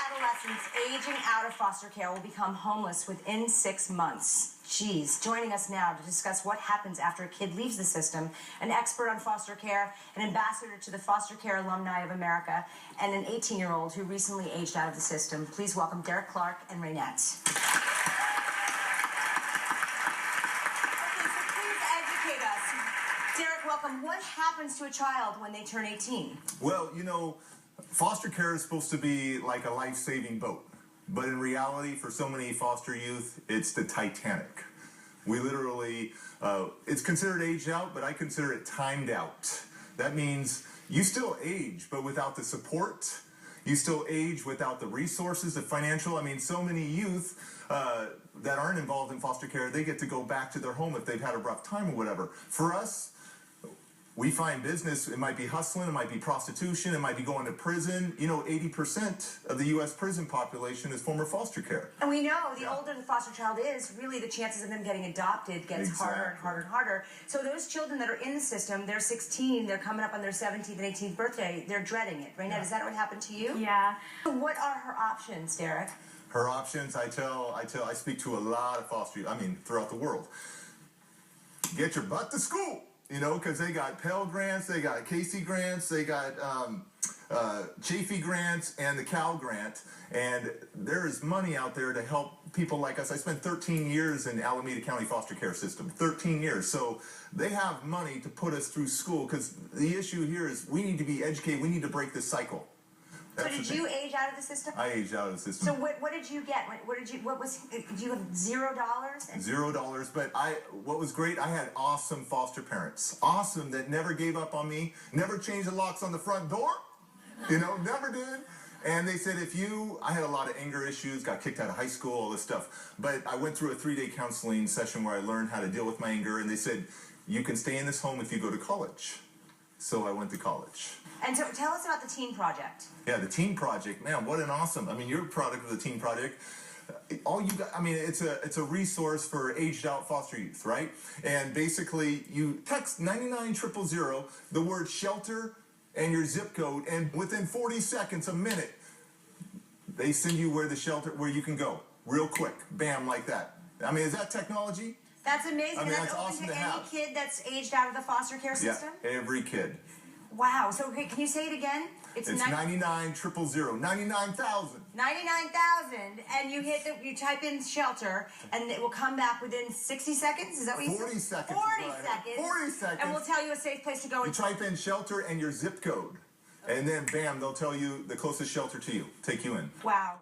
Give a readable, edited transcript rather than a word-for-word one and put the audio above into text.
adolescents aging out of foster care will become homeless within 6 months. Jeez. Joining us now to discuss what happens after a kid leaves the system, an expert on foster care, an ambassador to the Foster Care Alumni of America, and an 18-year-old who recently aged out of the system. Please welcome Derek Clark and Raynette. Derek, welcome. What happens to a child when they turn 18? Well, you know, foster care is supposed to be like a life-saving boat. But in reality, for so many foster youth, it's the Titanic. We literally, it's considered aged out, but I consider it timed out. That means you still age, but without the support. You still age without the resources, the financial. I mean, so many youth that aren't involved in foster care, they get to go back to their home if they've had a rough time or whatever. For us, we find business. It might be hustling, it might be prostitution, it might be going to prison. You know, 80% of the U.S. prison population is former foster care. And we know the older the foster child is, really the chances of them getting adopted gets harder and harder and harder. So those children that are in the system, they're 16, they're coming up on their 17th and 18th birthday, they're dreading it. Raynette, is that what happened to you? Yeah. So what are her options, Derek? Her options, I speak to a lot of foster youth, throughout the world. Get your butt to school. You know, because they got Pell grants, they got Casey grants, they got Chafee grants, and the Cal grant. And there is money out there to help people like us. I spent 13 years in Alameda County foster care system, 13 years. So they have money to put us through school, because the issue here is we need to be educated. We need to break this cycle. So did you age out of the system? I aged out of the system. So what did you get? Did you have $0? $0, but what was great, I had awesome foster parents. Awesome, that never gave up on me, never changed the locks on the front door, you know, never did. And they said, I had a lot of anger issues, got kicked out of high school, all this stuff. But I went through a 3-day counseling session where I learned how to deal with my anger, and they said, you can stay in this home if you go to college. So I went to college. And so tell us about the Teen Project. Yeah, the Teen Project, man, what an awesome, you're a product of the Teen Project. All you got, it's a resource for aged out foster youth, right? And basically, you text 99000, the word shelter and your zip code, and within 40 seconds, a minute, they send you where you can go, real quick, bam, like that. Is that technology? That's amazing. And that's awesome open to to any have. Kid that's aged out of the foster care system? Yeah, every kid. Wow. So can you say it again? It's 99000, 99,000. 99,000, and you type in shelter, and it will come back within 60 seconds. Is that what you said? 40 seconds. 40 seconds. 40 seconds. And we'll tell you a safe place to go. You type in shelter and your zip code, and then bam, they'll tell you the closest shelter to you. Take you in. Wow.